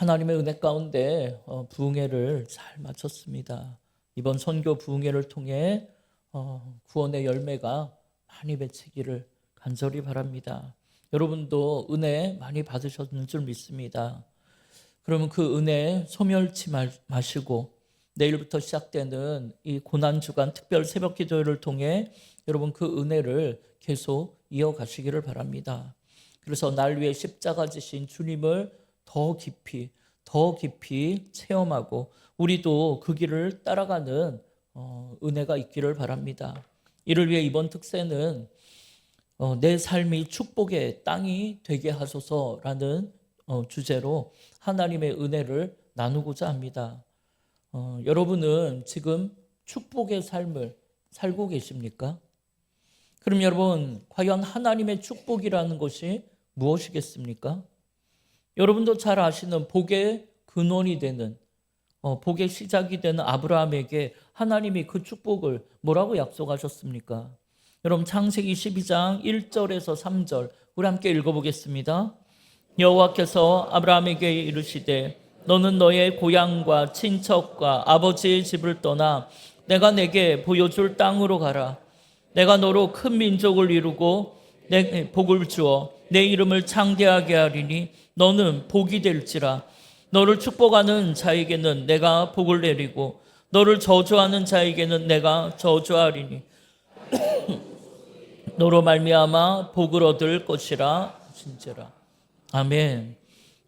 하나님의 은혜 가운데 부흥회를 잘 마쳤습니다. 이번 선교 부흥회를 통해 구원의 열매가 많이 맺히기를 간절히 바랍니다. 여러분도 은혜 많이 받으셨는 줄 믿습니다. 그러면 그 은혜 소멸치 마시고 내일부터 시작되는 이 고난주간 특별 새벽 기도회를 통해 여러분 그 은혜를 계속 이어가시기를 바랍니다. 그래서 날 위해 십자가 지신 주님을 더 깊이 체험하고 우리도 그 길을 따라가는 은혜가 있기를 바랍니다. 이를 위해 이번 특세는 내 삶이 축복의 땅이 되게 하소서라는 주제로 하나님의 은혜를 나누고자 합니다. 여러분은 지금 축복의 삶을 살고 계십니까? 그럼 여러분, 과연 하나님의 축복이라는 것이 무엇이겠습니까? 여러분도 잘 아시는 복의 근원이 되는, 복의 시작이 되는 아브라함에게 하나님이 그 축복을 뭐라고 약속하셨습니까? 여러분, 창세기 12장 1절에서 3절 우리 함께 읽어보겠습니다. 여호와께서 아브라함에게 이르시되 너는 너의 고향과 친척과 아버지의 집을 떠나 내가 내게 보여줄 땅으로 가라. 내가 너로 큰 민족을 이루고 내 복을 주어 내 이름을 창대하게 하리니 너는 복이 될지라. 너를 축복하는 자에게는 내가 복을 내리고 너를 저주하는 자에게는 내가 저주하리니 너로 말미암아 복을 얻을 것이라 진짜라. 아멘.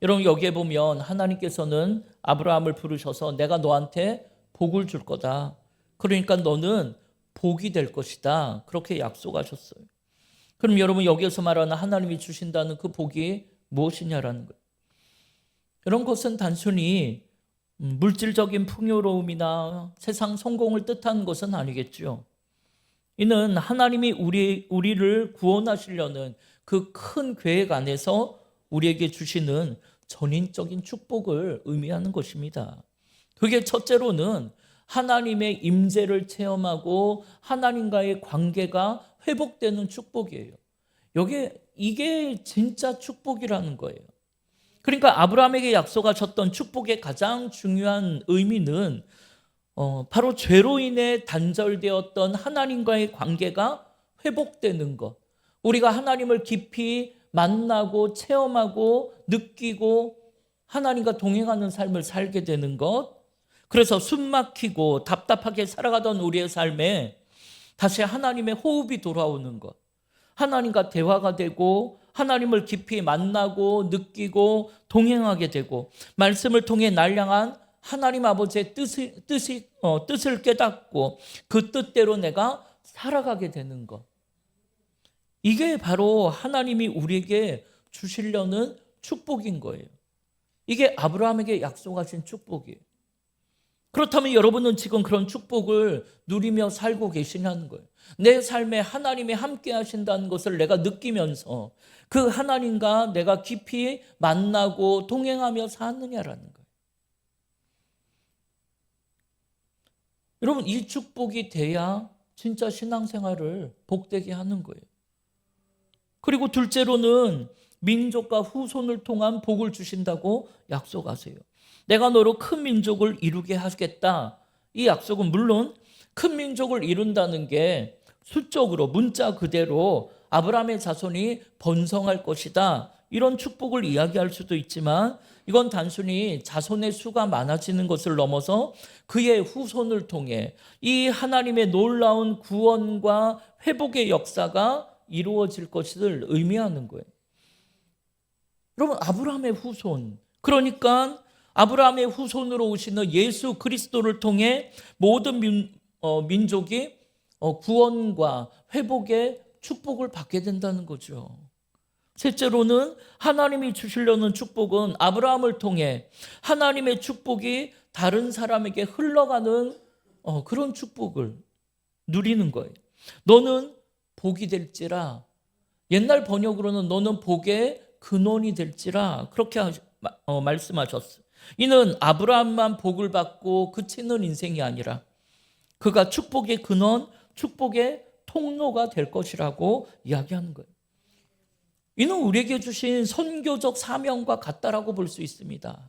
여러분, 여기에 보면 하나님께서는 아브라함을 부르셔서 내가 너한테 복을 줄 거다. 그러니까 너는 복이 될 것이다. 그렇게 약속하셨어요. 그럼 여러분, 여기에서 말하는 하나님이 주신다는 그 복이 무엇이냐라는 거예요. 이런 것은 단순히 물질적인 풍요로움이나 세상 성공을 뜻하는 것은 아니겠죠. 이는 하나님이 우리를 구원하시려는 그 큰 계획 안에서 우리에게 주시는 전인적인 축복을 의미하는 것입니다. 그게 첫째로는 하나님의 임재를 체험하고 하나님과의 관계가 회복되는 축복이에요. 이게 진짜 축복이라는 거예요. 그러니까 아브라함에게 약속하셨던 축복의 가장 중요한 의미는 바로 죄로 인해 단절되었던 하나님과의 관계가 회복되는 것. 우리가 하나님을 깊이 만나고 체험하고 느끼고 하나님과 동행하는 삶을 살게 되는 것. 그래서 숨막히고 답답하게 살아가던 우리의 삶에 다시 하나님의 호흡이 돌아오는 것. 하나님과 대화가 되고 하나님을 깊이 만나고 느끼고 동행하게 되고 말씀을 통해 날 향한 하나님 아버지의 뜻을 깨닫고 그 뜻대로 내가 살아가게 되는 것. 이게 바로 하나님이 우리에게 주시려는 축복인 거예요. 이게 아브라함에게 약속하신 축복이에요. 그렇다면 여러분은 지금 그런 축복을 누리며 살고 계시냐는 거예요. 내 삶에 하나님이 함께 하신다는 것을 내가 느끼면서 그 하나님과 내가 깊이 만나고 동행하며 사느냐라는 거예요. 여러분, 이 축복이 돼야 진짜 신앙생활을 복되게 하는 거예요. 그리고 둘째로는 민족과 후손을 통한 복을 주신다고 약속하세요. 내가 너로 큰 민족을 이루게 하겠다. 이 약속은 물론 큰 민족을 이룬다는 게 수적으로 문자 그대로 아브라함의 자손이 번성할 것이다. 이런 축복을 이야기할 수도 있지만 이건 단순히 자손의 수가 많아지는 것을 넘어서 그의 후손을 통해 이 하나님의 놀라운 구원과 회복의 역사가 이루어질 것을 의미하는 거예요. 여러분, 아브라함의 후손, 그러니까 아브라함의 후손으로 오시는 예수 그리스도를 통해 모든 민족이 구원과 회복의 축복을 받게 된다는 거죠. 셋째로는 하나님이 주시려는 축복은 아브라함을 통해 하나님의 축복이 다른 사람에게 흘러가는 그런 축복을 누리는 거예요. 너는 복이 될지라, 옛날 번역으로는 너는 복의 근원이 될지라 그렇게 말씀하셨어요. 이는 아브라함만 복을 받고 그치는 인생이 아니라 그가 축복의 근원, 축복의 통로가 될 것이라고 이야기하는 거예요. 이는 우리에게 주신 선교적 사명과 같다라고 볼 수 있습니다.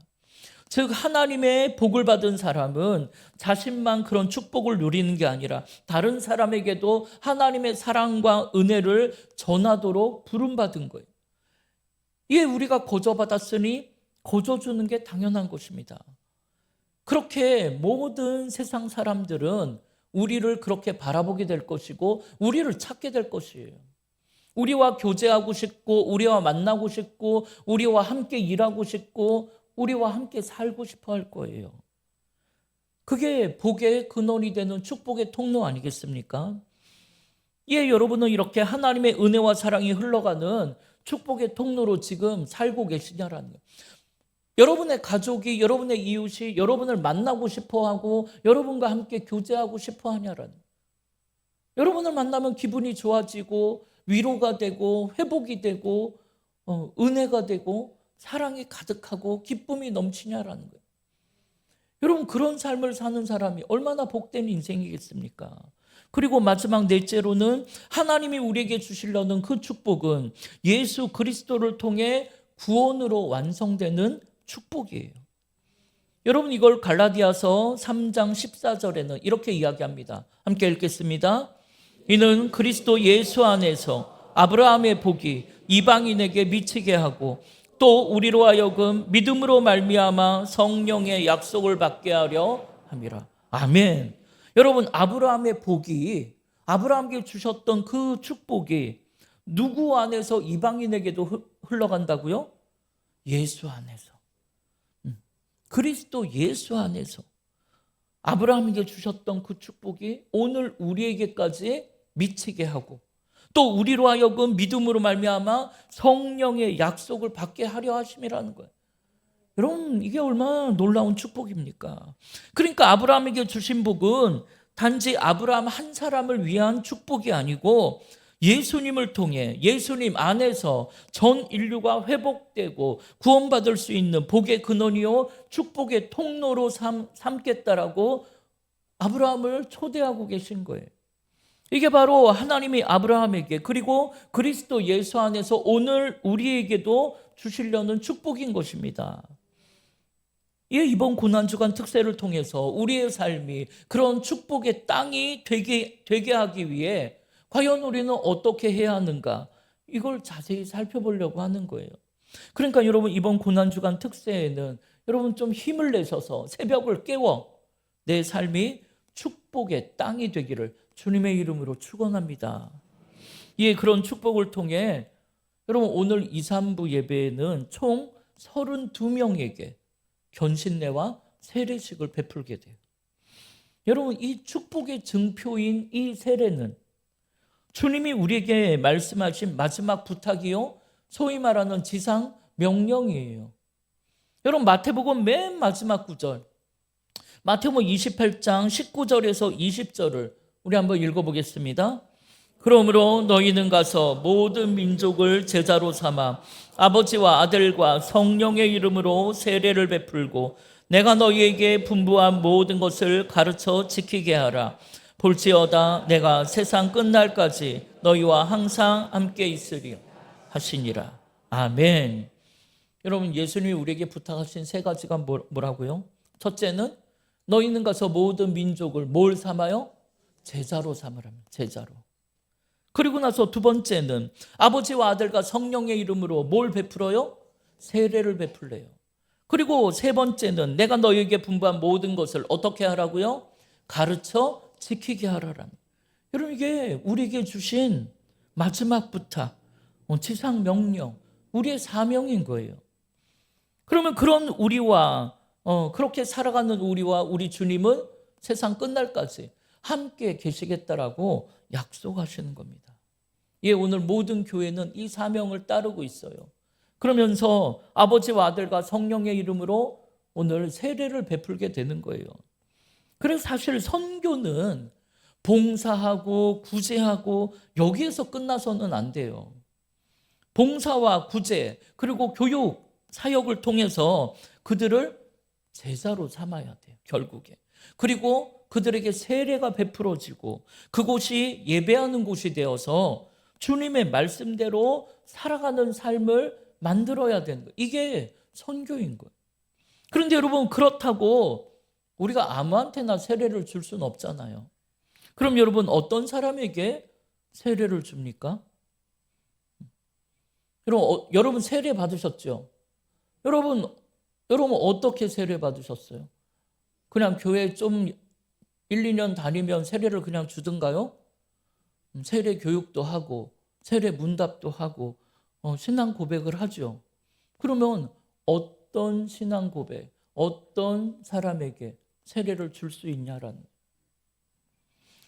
즉 하나님의 복을 받은 사람은 자신만 그런 축복을 누리는 게 아니라 다른 사람에게도 하나님의 사랑과 은혜를 전하도록 부름받은 거예요. 이에 우리가 거저받았으니 거저주는 게 당연한 것입니다. 그렇게 모든 세상 사람들은 우리를 그렇게 바라보게 될 것이고 우리를 찾게 될 것이에요. 우리와 교제하고 싶고 우리와 만나고 싶고 우리와 함께 일하고 싶고 우리와 함께 살고 싶어 할 거예요. 그게 복의 근원이 되는 축복의 통로 아니겠습니까? 예, 여러분은 이렇게 하나님의 은혜와 사랑이 흘러가는 축복의 통로로 지금 살고 계시냐라는 거예요. 여러분의 가족이, 여러분의 이웃이 여러분을 만나고 싶어하고 여러분과 함께 교제하고 싶어하냐라는 거예요. 여러분을 만나면 기분이 좋아지고 위로가 되고 회복이 되고 은혜가 되고 사랑이 가득하고 기쁨이 넘치냐라는 거예요. 여러분, 그런 삶을 사는 사람이 얼마나 복된 인생이겠습니까? 그리고 마지막 넷째로는 하나님이 우리에게 주시려는 그 축복은 예수 그리스도를 통해 구원으로 완성되는 축복이에요. 여러분, 이걸 갈라디아서 3장 14절에는 이렇게 이야기합니다. 함께 읽겠습니다. 이는 그리스도 예수 안에서 아브라함의 복이 이방인에게 미치게 하고 또 우리로 하여금 믿음으로 말미암아 성령의 약속을 받게 하려 함이라. 아멘. 여러분, 아브라함의 복이, 아브라함께 주셨던 그 축복이 누구 안에서 이방인에게도 흘러간다고요? 예수 안에서. 그리스도 예수 안에서 아브라함에게 주셨던 그 축복이 오늘 우리에게까지 미치게 하고 또 우리로 하여금 믿음으로 말미암아 성령의 약속을 받게 하려 하심이라는 거예요. 여러분, 이게 얼마나 놀라운 축복입니까? 그러니까 아브라함에게 주신 복은 단지 아브라함 한 사람을 위한 축복이 아니고 예수님을 통해 예수님 안에서 전 인류가 회복되고 구원받을 수 있는 복의 근원이요 축복의 통로로 삼겠다라고 아브라함을 초대하고 계신 거예요. 이게 바로 하나님이 아브라함에게 그리고 그리스도 예수 안에서 오늘 우리에게도 주시려는 축복인 것입니다. 이번 고난주간 특세를 통해서 우리의 삶이 그런 축복의 땅이 되게 하기 위해 과연 우리는 어떻게 해야 하는가, 이걸 자세히 살펴보려고 하는 거예요. 그러니까 여러분, 이번 고난주간 특세에는 여러분 좀 힘을 내셔서 새벽을 깨워 내 삶이 축복의 땅이 되기를 주님의 이름으로 축원합니다. 그런 축복을 통해 여러분 오늘 2, 3부 예배에는 총 32명에게 견신례와 세례식을 베풀게 돼요. 여러분, 이 축복의 증표인 이 세례는 주님이 우리에게 말씀하신 마지막 부탁이요 소위 말하는 지상 명령이에요. 여러분, 마태복음 맨 마지막 구절, 마태복음 28장 19절에서 20절을 우리 한번 읽어보겠습니다. 그러므로 너희는 가서 모든 민족을 제자로 삼아 아버지와 아들과 성령의 이름으로 세례를 베풀고 내가 너희에게 분부한 모든 것을 가르쳐 지키게 하라. 볼지어다 내가 세상 끝날까지 너희와 항상 함께 있으리 하시니라. 아멘. 여러분, 예수님이 우리에게 부탁하신 세 가지가 뭐라고요? 첫째는 너희는 가서 모든 민족을 뭘 삼아요? 제자로 삼으라면 제자로. 그리고 나서 두 번째는 아버지와 아들과 성령의 이름으로 뭘 베풀어요? 세례를 베풀래요. 그리고 세 번째는 내가 너희에게 분부한 모든 것을 어떻게 하라고요? 가르쳐 지키게 하라라. 여러분, 이게 우리에게 주신 마지막 부탁, 지상 명령, 우리의 사명인 거예요. 그러면 그런 우리와 그렇게 살아가는 우리와 우리 주님은 세상 끝날까지 함께 계시겠다라고 약속하시는 겁니다. 오늘 모든 교회는 이 사명을 따르고 있어요. 그러면서 아버지와 아들과 성령의 이름으로 오늘 세례를 베풀게 되는 거예요. 그래서 사실 선교는 봉사하고 구제하고 여기에서 끝나서는 안 돼요. 봉사와 구제 그리고 교육, 사역을 통해서 그들을 제자로 삼아야 돼요, 결국에. 그리고 그들에게 세례가 베풀어지고 그곳이 예배하는 곳이 되어서 주님의 말씀대로 살아가는 삶을 만들어야 되는 거예요. 이게 선교인 거예요. 그런데 여러분, 그렇다고 우리가 아무한테나 세례를 줄 수는 없잖아요. 그럼 여러분, 어떤 사람에게 세례를 줍니까? 여러분 세례 받으셨죠? 여러분 어떻게 세례 받으셨어요? 그냥 교회 좀 1, 2년 다니면 세례를 그냥 주든가요? 세례 교육도 하고 세례 문답도 하고 신앙 고백을 하죠. 그러면 어떤 신앙 고백, 어떤 사람에게 세례를 줄 수 있냐라는.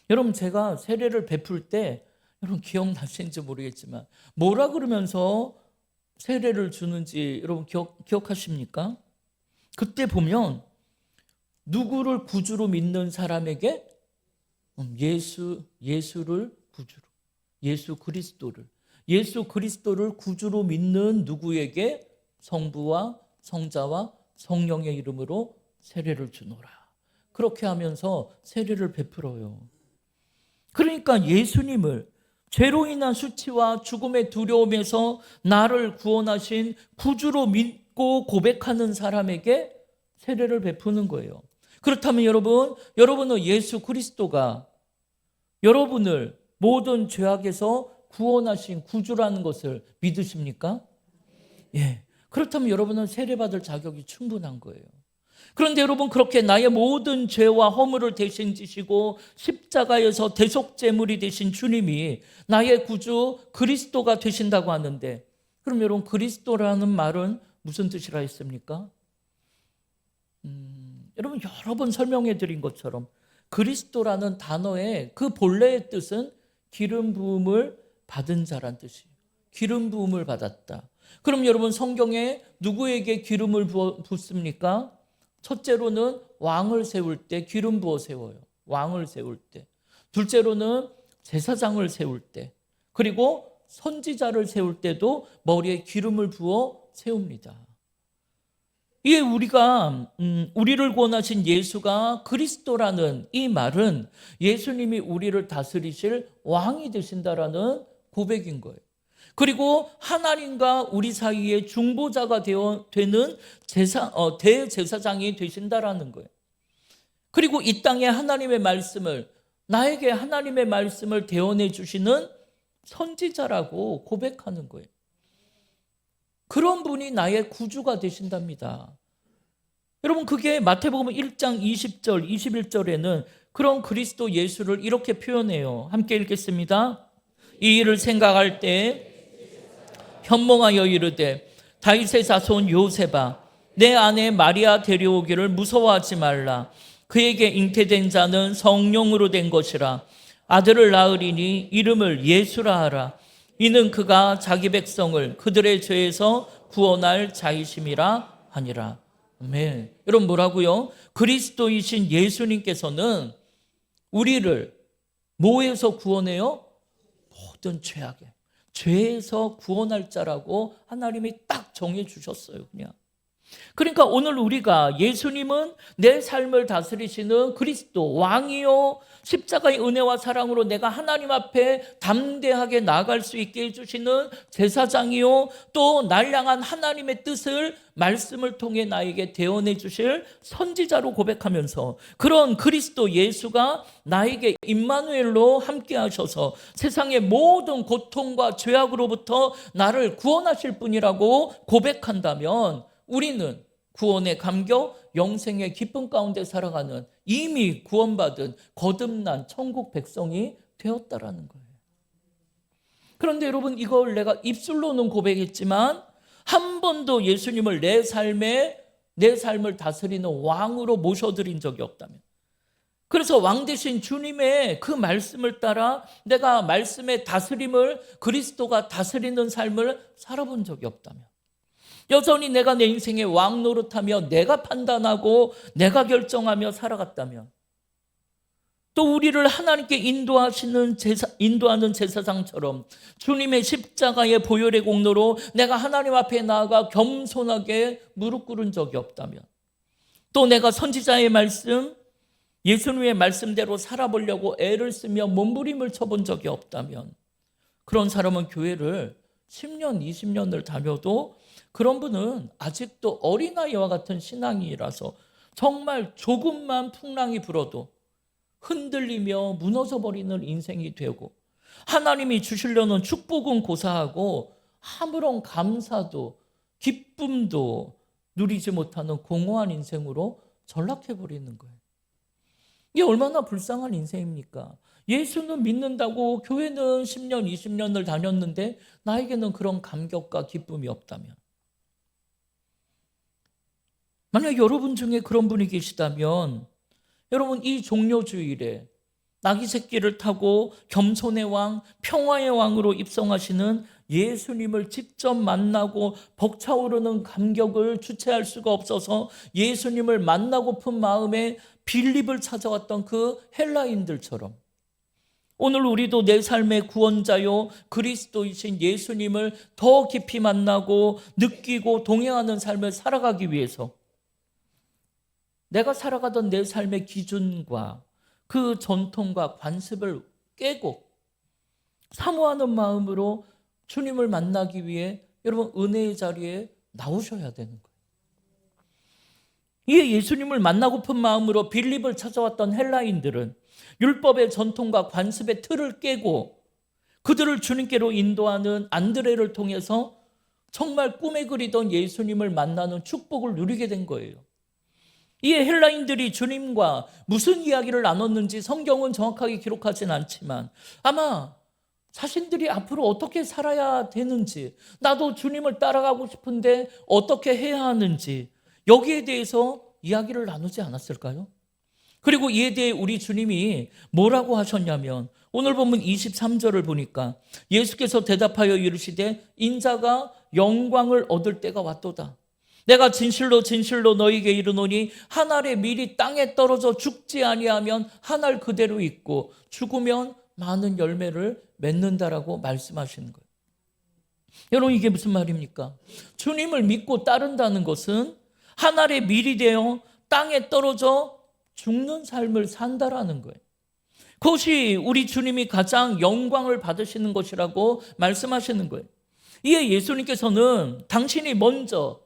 여러분, 제가 세례를 베풀 때 여러분 기억나시는지 모르겠지만 뭐라 그러면서 세례를 주는지 여러분 기억하십니까? 그때 보면 누구를 구주로 믿는 사람에게 예수를 구주로, 예수 그리스도를 구주로 믿는 누구에게 성부와 성자와 성령의 이름으로 세례를 주노라. 그렇게 하면서 세례를 베풀어요. 그러니까 예수님을 죄로 인한 수치와 죽음의 두려움에서 나를 구원하신 구주로 믿고 고백하는 사람에게 세례를 베푸는 거예요. 그렇다면 여러분은 예수 그리스도가 여러분을 모든 죄악에서 구원하신 구주라는 것을 믿으십니까? 예. 그렇다면 여러분은 세례받을 자격이 충분한 거예요. 그런데 여러분, 그렇게 나의 모든 죄와 허물을 대신 지시고 십자가에서 대속제물이 되신 주님이 나의 구주 그리스도가 되신다고 하는데, 그럼 여러분, 그리스도라는 말은 무슨 뜻이라 했습니까? 여러분, 여러 번 설명해 드린 것처럼 그리스도라는 단어의 그 본래의 뜻은 기름 부음을 받은 자란 뜻이에요. 기름 부음을 받았다. 그럼 여러분, 성경에 누구에게 기름을 붓습니까? 첫째로는 왕을 세울 때 기름 부어 세워요. 왕을 세울 때. 둘째로는 제사장을 세울 때. 그리고 선지자를 세울 때도 머리에 기름을 부어 세웁니다. 이게 우리를 구원하신 예수가 그리스도라는 이 말은 예수님이 우리를 다스리실 왕이 되신다라는 고백인 거예요. 그리고 하나님과 우리 사이에 중보자가 되는 대제사장이 되신다라는 거예요. 그리고 이 땅에 나에게 하나님의 말씀을 대언해 주시는 선지자라고 고백하는 거예요. 그런 분이 나의 구주가 되신답니다. 여러분, 그게 마태복음 1장 20절, 21절에는 그런 그리스도 예수를 이렇게 표현해요. 함께 읽겠습니다. 이 일을 생각할 때 현몽하여 이르되 다윗의 자손 요셉아, 내 아내 마리아 데려오기를 무서워하지 말라. 그에게 잉태된 자는 성령으로 된 것이라. 아들을 낳으리니 이름을 예수라 하라. 이는 그가 자기 백성을 그들의 죄에서 구원할 자이심이라 하니라. 아멘. 여러분, 뭐라고요? 그리스도이신 예수님께서는 우리를 뭐에서 구원해요? 모든 죄에서 구원할 자라고 하나님이 딱 정해 주셨어요. 그러니까 오늘 우리가 예수님은 내 삶을 다스리시는 그리스도 왕이요, 십자가의 은혜와 사랑으로 내가 하나님 앞에 담대하게 나아갈 수 있게 해주시는 제사장이요, 또 날 향한 하나님의 뜻을 말씀을 통해 나에게 대언해 주실 선지자로 고백하면서 그런 그리스도 예수가 나에게 임마누엘로 함께 하셔서 세상의 모든 고통과 죄악으로부터 나를 구원하실 분이라고 고백한다면 우리는 구원의 감격, 영생의 기쁨 가운데 살아가는 이미 구원받은 거듭난 천국 백성이 되었다라는 거예요. 그런데 여러분, 이걸 내가 입술로는 고백했지만 한 번도 예수님을 내 삶을 다스리는 왕으로 모셔드린 적이 없다면, 그래서 왕 대신 주님의 그 말씀을 따라 내가 말씀의 다스림을, 그리스도가 다스리는 삶을 살아본 적이 없다면, 여전히 내가 내 인생의 왕 노릇하며 내가 판단하고 내가 결정하며 살아갔다면, 또 우리를 하나님께 인도하는 제사장처럼 주님의 십자가의 보혈의 공로로 내가 하나님 앞에 나아가 겸손하게 무릎 꿇은 적이 없다면, 또 내가 선지자의 말씀, 예수님의 말씀대로 살아보려고 애를 쓰며 몸부림을 쳐본 적이 없다면, 그런 사람은 교회를 10년, 20년을 다녀도 그런 분은 아직도 어린아이와 같은 신앙이라서 정말 조금만 풍랑이 불어도 흔들리며 무너져 버리는 인생이 되고, 하나님이 주시려는 축복은 고사하고 아무런 감사도 기쁨도 누리지 못하는 공허한 인생으로 전락해 버리는 거예요. 이게 얼마나 불쌍한 인생입니까? 예수는 믿는다고 교회는 10년, 20년을 다녔는데 나에게는 그런 감격과 기쁨이 없다면, 만약 여러분 중에 그런 분이 계시다면, 여러분 이 종려주일에 나귀 새끼를 타고 겸손의 왕, 평화의 왕으로 입성하시는 예수님을 직접 만나고 벅차오르는 감격을 주체할 수가 없어서 예수님을 만나고픈 마음에 빌립을 찾아왔던 그 헬라인들처럼, 오늘 우리도 내 삶의 구원자요 그리스도이신 예수님을 더 깊이 만나고 느끼고 동행하는 삶을 살아가기 위해서 내가 살아가던 내 삶의 기준과 그 전통과 관습을 깨고 사모하는 마음으로 주님을 만나기 위해 여러분 은혜의 자리에 나오셔야 되는 거예요. 이에 예수님을 만나고픈 마음으로 빌립을 찾아왔던 헬라인들은 율법의 전통과 관습의 틀을 깨고 그들을 주님께로 인도하는 안드레를 통해서 정말 꿈에 그리던 예수님을 만나는 축복을 누리게 된 거예요. 이에 헬라인들이 주님과 무슨 이야기를 나눴는지 성경은 정확하게 기록하진 않지만 아마 자신들이 앞으로 어떻게 살아야 되는지, 나도 주님을 따라가고 싶은데 어떻게 해야 하는지, 여기에 대해서 이야기를 나누지 않았을까요? 그리고 이에 대해 우리 주님이 뭐라고 하셨냐면, 오늘 본문 23절을 보니까 예수께서 대답하여 이르시되 인자가 영광을 얻을 때가 왔도다. 내가 진실로 진실로 너희에게 이르노니 한 알의 밀이 땅에 떨어져 죽지 아니하면 한 알 그대로 있고 죽으면 많은 열매를 맺는다라고 말씀하시는 거예요. 여러분 이게 무슨 말입니까? 주님을 믿고 따른다는 것은 한 알의 밀이 되어 땅에 떨어져 죽는 삶을 산다라는 거예요. 그것이 우리 주님이 가장 영광을 받으시는 것이라고 말씀하시는 거예요. 이에 예수님께서는 당신이 먼저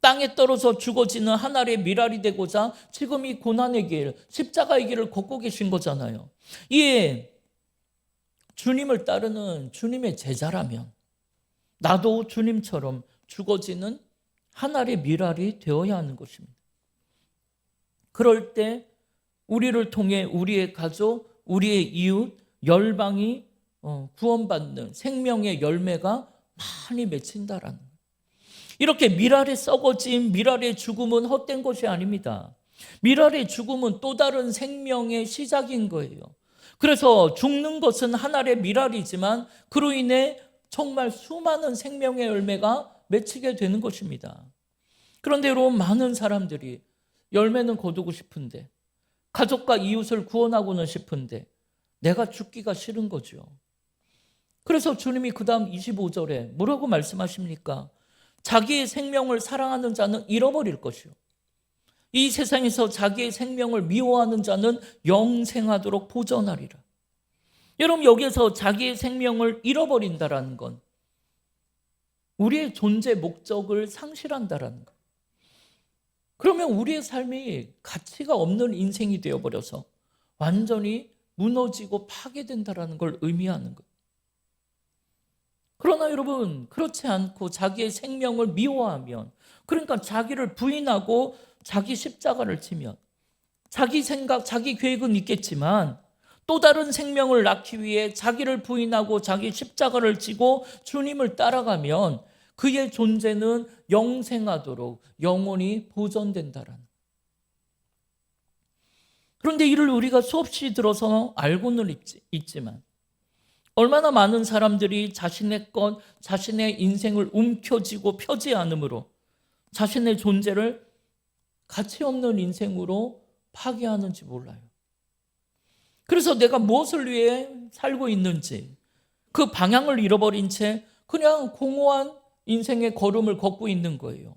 땅에 떨어져 죽어지는 한 알의 밀알이 되고자 지금 이 고난의 길, 십자가의 길을 걷고 계신 거잖아요. 이에 주님을 따르는 주님의 제자라면 나도 주님처럼 죽어지는 한 알의 밀알이 되어야 하는 것입니다. 그럴 때 우리를 통해 우리의 가족, 우리의 이웃, 열방이 구원받는 생명의 열매가 많이 맺힌다라는 거예요. 이렇게 밀알에 썩어진 밀알의 죽음은 헛된 것이 아닙니다. 밀알의 죽음은 또 다른 생명의 시작인 거예요. 그래서 죽는 것은 한 알의 밀알이지만 그로 인해 정말 수많은 생명의 열매가 맺히게 되는 것입니다. 그런데 여러분, 많은 사람들이 열매는 거두고 싶은데, 가족과 이웃을 구원하고는 싶은데 내가 죽기가 싫은 거죠. 그래서 주님이 그 다음 25절에 뭐라고 말씀하십니까? 자기의 생명을 사랑하는 자는 잃어버릴 것이요, 이 세상에서 자기의 생명을 미워하는 자는 영생하도록 보전하리라. 여러분, 여기에서 자기의 생명을 잃어버린다라는 건 우리의 존재 목적을 상실한다라는 것. 그러면 우리의 삶이 가치가 없는 인생이 되어버려서 완전히 무너지고 파괴된다라는 걸 의미하는 것. 그러나 여러분, 그렇지 않고 자기의 생명을 미워하면, 그러니까 자기를 부인하고 자기 십자가를 지면, 자기 생각, 자기 계획은 있겠지만 또 다른 생명을 낳기 위해 자기를 부인하고 자기 십자가를 지고 주님을 따라가면 그의 존재는 영생하도록 영원히 보존된다라는. 그런데 이를 우리가 수없이 들어서 알고는 있지만 얼마나 많은 사람들이 자신의 것, 자신의 인생을 움켜쥐고 펴지 않으므로 자신의 존재를 가치 없는 인생으로 파괴하는지 몰라요. 그래서 내가 무엇을 위해 살고 있는지 그 방향을 잃어버린 채 그냥 공허한 인생의 걸음을 걷고 있는 거예요.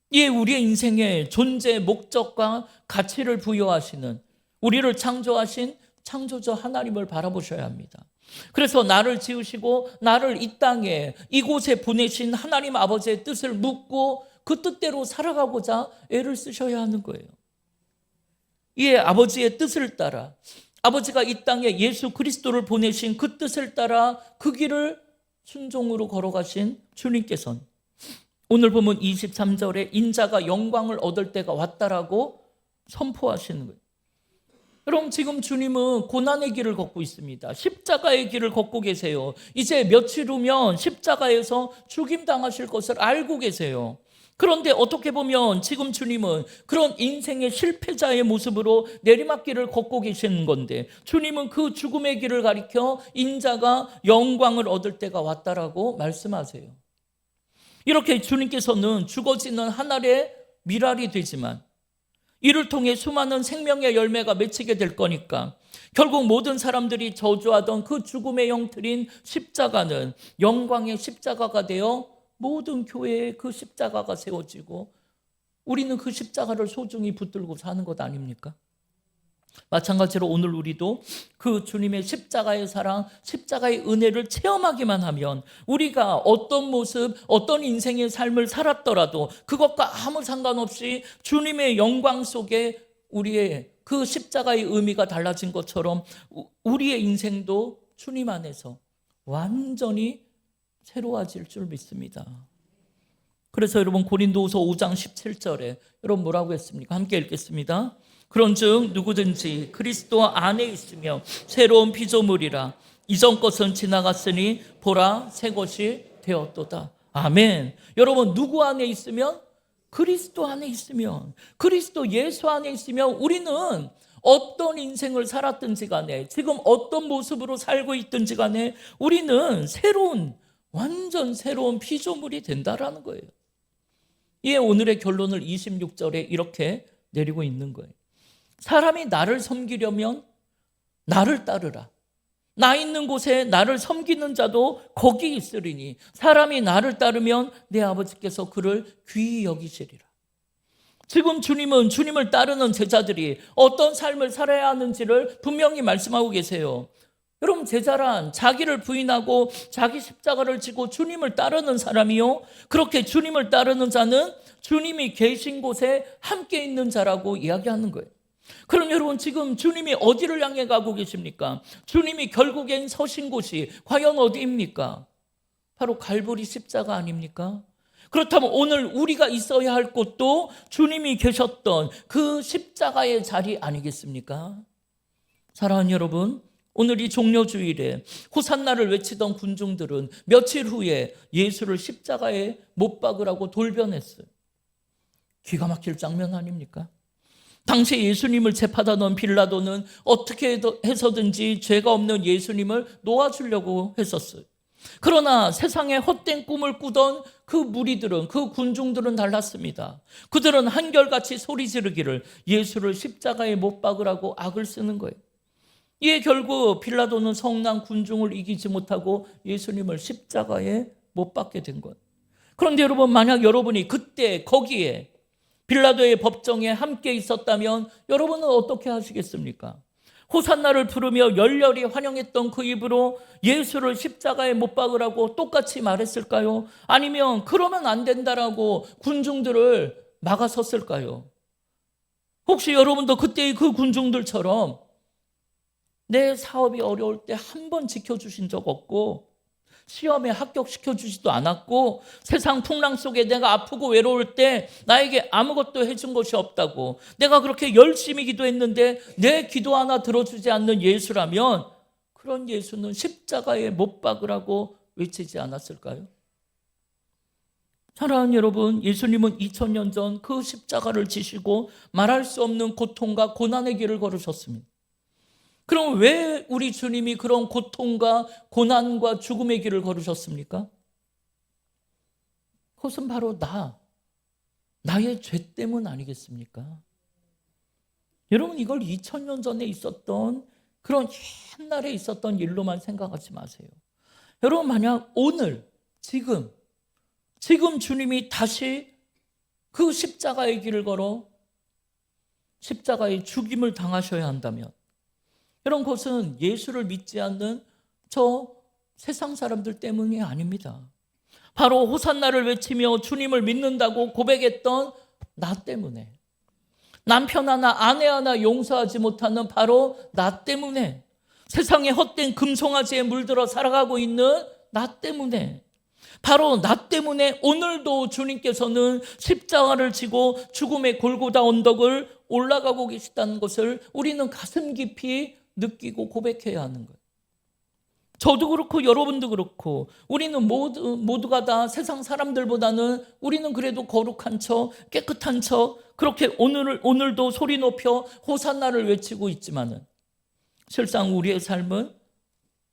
이에 우리의 인생의 존재 목적과 가치를 부여하시는, 우리를 창조하신 창조자 하나님을 바라보셔야 합니다. 그래서 나를 지으시고 나를 이 땅에 이곳에 보내신 하나님 아버지의 뜻을 묻고 그 뜻대로 살아가고자 애를 쓰셔야 하는 거예요. 이에 아버지의 뜻을 따라, 아버지가 이 땅에 예수 그리스도를 보내신 그 뜻을 따라 그 길을 순종으로 걸어가신 주님께서는 오늘 보면 23절에 인자가 영광을 얻을 때가 왔다라고 선포하시는 거예요. 그럼 지금 주님은 고난의 길을 걷고 있습니다. 십자가의 길을 걷고 계세요. 이제 며칠 후면 십자가에서 죽임당하실 것을 알고 계세요. 그런데 어떻게 보면 지금 주님은 그런 인생의 실패자의 모습으로 내리막길을 걷고 계시는 건데, 주님은 그 죽음의 길을 가리켜 인자가 영광을 얻을 때가 왔다라고 말씀하세요. 이렇게 주님께서는 죽어지는 한 알의 밀알이 되지만 이를 통해 수많은 생명의 열매가 맺히게 될 거니까 결국 모든 사람들이 저주하던 그 죽음의 형틀인 십자가는 영광의 십자가가 되어 모든 교회에 그 십자가가 세워지고 우리는 그 십자가를 소중히 붙들고 사는 것 아닙니까? 마찬가지로 오늘 우리도 그 주님의 십자가의 사랑, 십자가의 은혜를 체험하기만 하면 우리가 어떤 모습, 어떤 인생의 삶을 살았더라도 그것과 아무 상관없이 주님의 영광 속에 우리의 그 십자가의 의미가 달라진 것처럼 우리의 인생도 주님 안에서 완전히 새로워질 줄 믿습니다. 그래서 여러분 고린도후서 5장 17절에 여러분 뭐라고 했습니까? 함께 읽겠습니다. 그런즉 누구든지 그리스도 안에 있으며 새로운 피조물이라 이전 것은 지나갔으니 보라 새 것이 되었도다. 아멘. 여러분 누구 안에 있으면? 그리스도 안에 있으면, 그리스도 예수 안에 있으면 우리는 어떤 인생을 살았든지 간에 지금 어떤 모습으로 살고 있든지 간에 우리는 완전 새로운 피조물이 된다라는 거예요. 이에 오늘의 결론을 26절에 이렇게 내리고 있는 거예요. 사람이 나를 섬기려면 나를 따르라. 나 있는 곳에 나를 섬기는 자도 거기 있으리니 사람이 나를 따르면 내 아버지께서 그를 귀히 여기시리라. 지금 주님은 주님을 따르는 제자들이 어떤 삶을 살아야 하는지를 분명히 말씀하고 계세요. 여러분 제자란 자기를 부인하고 자기 십자가를 지고 주님을 따르는 사람이요, 그렇게 주님을 따르는 자는 주님이 계신 곳에 함께 있는 자라고 이야기하는 거예요. 그럼 여러분 지금 주님이 어디를 향해 가고 계십니까? 주님이 결국엔 서신 곳이 과연 어디입니까? 바로 갈보리 십자가 아닙니까? 그렇다면 오늘 우리가 있어야 할 곳도 주님이 계셨던 그 십자가의 자리 아니겠습니까? 사랑하는 여러분, 오늘 이 종려주일에 호산나를 외치던 군중들은 며칠 후에 예수를 십자가에 못 박으라고 돌변했어요. 기가 막힐 장면 아닙니까? 당시 예수님을 재판하다 놓은 빌라도는 어떻게 해서든지 죄가 없는 예수님을 놓아주려고 했었어요. 그러나 세상에 헛된 꿈을 꾸던 그 무리들은, 그 군중들은 달랐습니다. 그들은 한결같이 소리 지르기를 예수를 십자가에 못 박으라고 악을 쓰는 거예요. 이에 결국 빌라도는 성난 군중을 이기지 못하고 예수님을 십자가에 못 박게 된 거예요. 그런데 여러분, 만약 여러분이 그때 거기에 빌라도의 법정에 함께 있었다면 여러분은 어떻게 하시겠습니까? 호산나를 부르며 열렬히 환영했던 그 입으로 예수를 십자가에 못 박으라고 똑같이 말했을까요? 아니면 그러면 안 된다라고 군중들을 막아섰을까요? 혹시 여러분도 그때의 그 군중들처럼 내 사업이 어려울 때 한 번 지켜주신 적 없고 시험에 합격시켜주지도 않았고 세상 풍랑 속에 내가 아프고 외로울 때 나에게 아무것도 해준 것이 없다고, 내가 그렇게 열심히 기도했는데 내 기도 하나 들어주지 않는 예수라면 그런 예수는 십자가에 못 박으라고 외치지 않았을까요? 사랑하는 여러분, 예수님은 2000년 전 그 십자가를 지시고 말할 수 없는 고통과 고난의 길을 걸으셨습니다. 그럼 왜 우리 주님이 그런 고통과 고난과 죽음의 길을 걸으셨습니까? 그것은 바로 나의 죄 때문 아니겠습니까? 여러분, 이걸 2000년 전에 있었던 그런 옛날에 있었던 일로만 생각하지 마세요. 여러분, 만약 오늘 지금 주님이 다시 그 십자가의 길을 걸어 십자가의 죽임을 당하셔야 한다면, 여러분, 그것은 예수를 믿지 않는 저 세상 사람들 때문이 아닙니다. 바로 호산나를 외치며 주님을 믿는다고 고백했던 나 때문에, 남편 하나 아내 하나 용서하지 못하는 바로 나 때문에, 세상에 헛된 금송아지에 물들어 살아가고 있는 나 때문에, 바로 나 때문에 오늘도 주님께서는 십자가를 지고 죽음의 골고다 언덕을 올라가고 계시다는 것을 우리는 가슴 깊이 느끼고 고백해야 하는 거예요. 저도 그렇고 여러분도 그렇고 우리는 모두가 다 세상 사람들보다는 우리는 그래도 거룩한 척, 깨끗한 척, 그렇게 오늘도 소리 높여 호산나를 외치고 있지만은 실상 우리의 삶은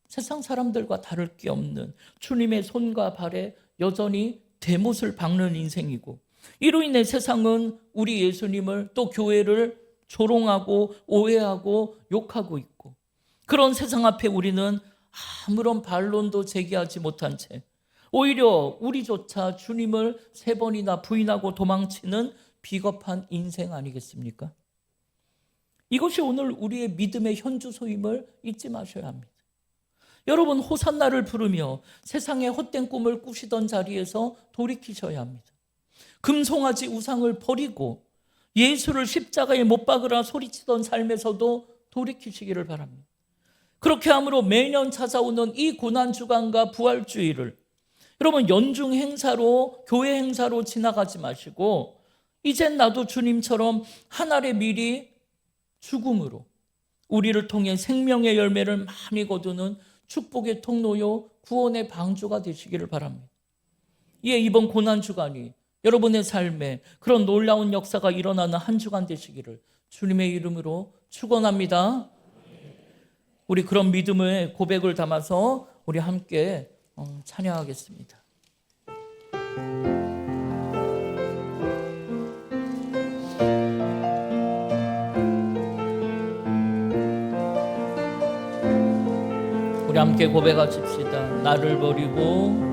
세상 사람들과 다를 게 없는 주님의 손과 발에 여전히 대못을 박는 인생이고, 이로 인해 세상은 우리 예수님을 또 교회를 조롱하고 오해하고 욕하고 있고, 그런 세상 앞에 우리는 아무런 반론도 제기하지 못한 채 오히려 우리조차 주님을 3번이나 부인하고 도망치는 비겁한 인생 아니겠습니까? 이것이 오늘 우리의 믿음의 현주소임을 잊지 마셔야 합니다. 여러분, 호산나를 부르며 세상의 헛된 꿈을 꾸시던 자리에서 돌이키셔야 합니다. 금송아지 우상을 버리고 예수를 십자가에 못 박으라 소리치던 삶에서도 돌이키시기를 바랍니다. 그렇게 함으로 매년 찾아오는 이 고난주간과 부활주의를 여러분 연중 행사로, 교회 행사로 지나가지 마시고 이젠 나도 주님처럼 한 알의 미리 죽음으로 우리를 통해 생명의 열매를 많이 거두는 축복의 통로요 구원의 방주가 되시기를 바랍니다. 예, 이번 고난주간이 여러분의 삶에 그런 놀라운 역사가 일어나는 한 주간 되시기를 주님의 이름으로 축원합니다. 우리 그런 믿음의 고백을 담아서 우리 함께 찬양하겠습니다. 우리 함께 고백하십시다. 나를 버리고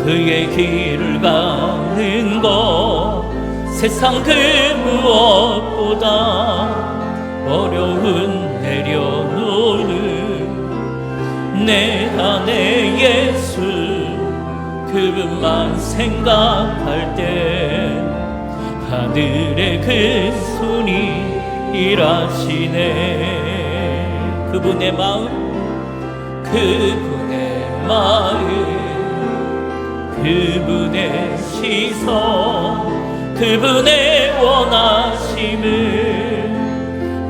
그의 길을 가는 것 세상 그 무엇보다 어려운 내려놓는 내 안에 예수 그분만 생각할 때 하늘의 그 손이 일하시네. 그분의 마음 그분의 시선 그분의 원하심을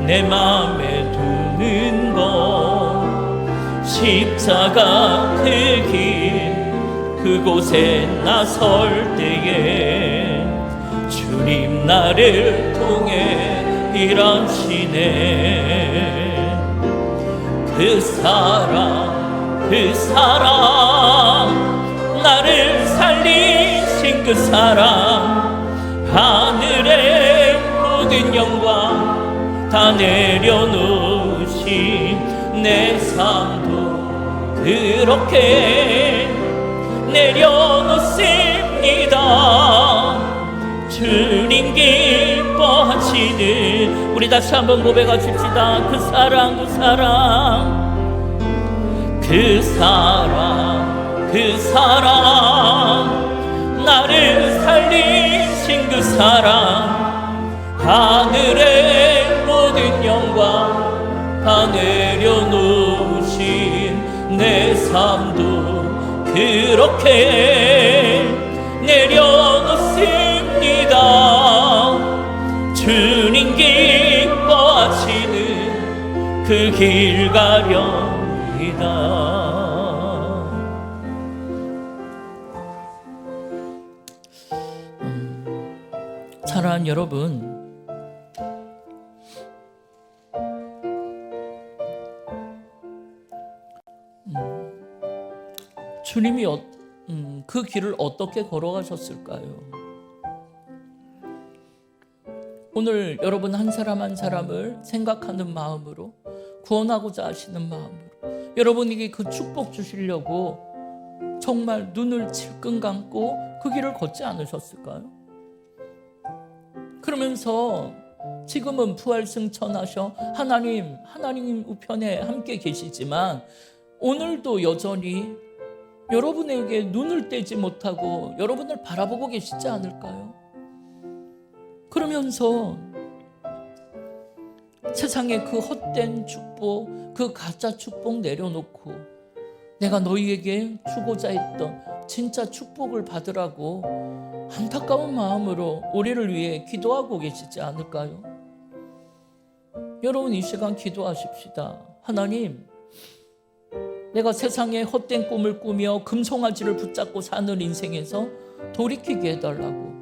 내 맘에 두는 것 십자가 그 길 그곳에 나설 때에 주님 나를 통해 일하시네. 그 사랑 나를 살리신 그 사랑 하늘의 모든 영광 다 내려놓으신 내 삶도 그렇게 내려놓습니다. 주님 기뻐하시는 우리 다시 한번 고백하십시다. 그 사랑 나를 살리신 그 사랑 하늘의 모든 영광 다 내려놓으신 내 삶도 그렇게 내려놓습니다. 주님 기뻐하시는 그 길 가렵니다. 사랑하는 여러분, 주님이 그 길을 어떻게 걸어가셨을까요? 오늘 여러분 한 사람 한 사람을 생각하는 마음으로, 구원하고자 하시는 마음으로 여러분에게 그 축복 주시려고 정말 눈을 질끈 감고 그 길을 걷지 않으셨을까요? 그러면서 지금은 부활승천하셔 하나님 우편에 함께 계시지만 오늘도 여전히 여러분에게 눈을 떼지 못하고 여러분을 바라보고 계시지 않을까요? 그러면서 세상에 그 헛된 축복, 그 가짜 축복 내려놓고 내가 너희에게 주고자 했던 진짜 축복을 받으라고 안타까운 마음으로 우리를 위해 기도하고 계시지 않을까요? 여러분, 이 시간 기도하십시다. 하나님, 내가 세상에 헛된 꿈을 꾸며 금송아지를 붙잡고 사는 인생에서 돌이키게 해달라고.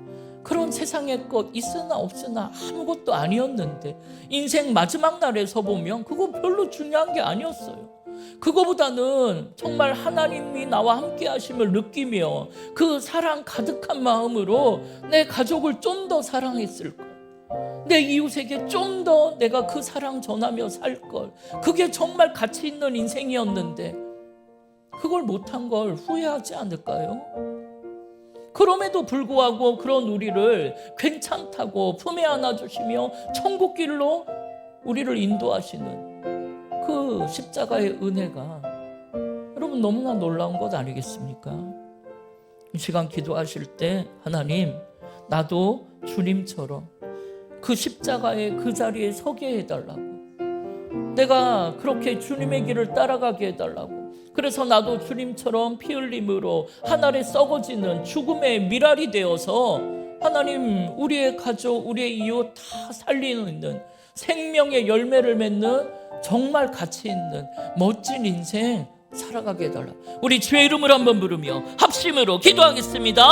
그런 세상의 것 있으나 없으나 아무것도 아니었는데 인생 마지막 날에 서보면 그거 별로 중요한 게 아니었어요. 그거보다는 정말 하나님이 나와 함께 하심을 느끼며 그 사랑 가득한 마음으로 내 가족을 좀 더 사랑했을 걸, 내 이웃에게 좀 더 내가 그 사랑 전하며 살 걸. 그게 정말 가치 있는 인생이었는데 그걸 못한 걸 후회하지 않을까요? 그럼에도 불구하고 그런 우리를 괜찮다고 품에 안아주시며 천국길로 우리를 인도하시는 그 십자가의 은혜가 여러분 너무나 놀라운 것 아니겠습니까? 이 시간 기도하실 때 하나님, 나도 주님처럼 그 십자가의 그 자리에 서게 해달라고, 내가 그렇게 주님의 길을 따라가게 해달라고. 그래서 나도 주님처럼 피 흘림으로 하늘에 썩어지는 죽음의 미랄이 되어서 하나님, 우리의 가족, 우리의 이웃 다 살리는 생명의 열매를 맺는 정말 가치 있는 멋진 인생 살아가게 해달라. 우리 주의 이름을 한번 부르며 합심으로 기도하겠습니다.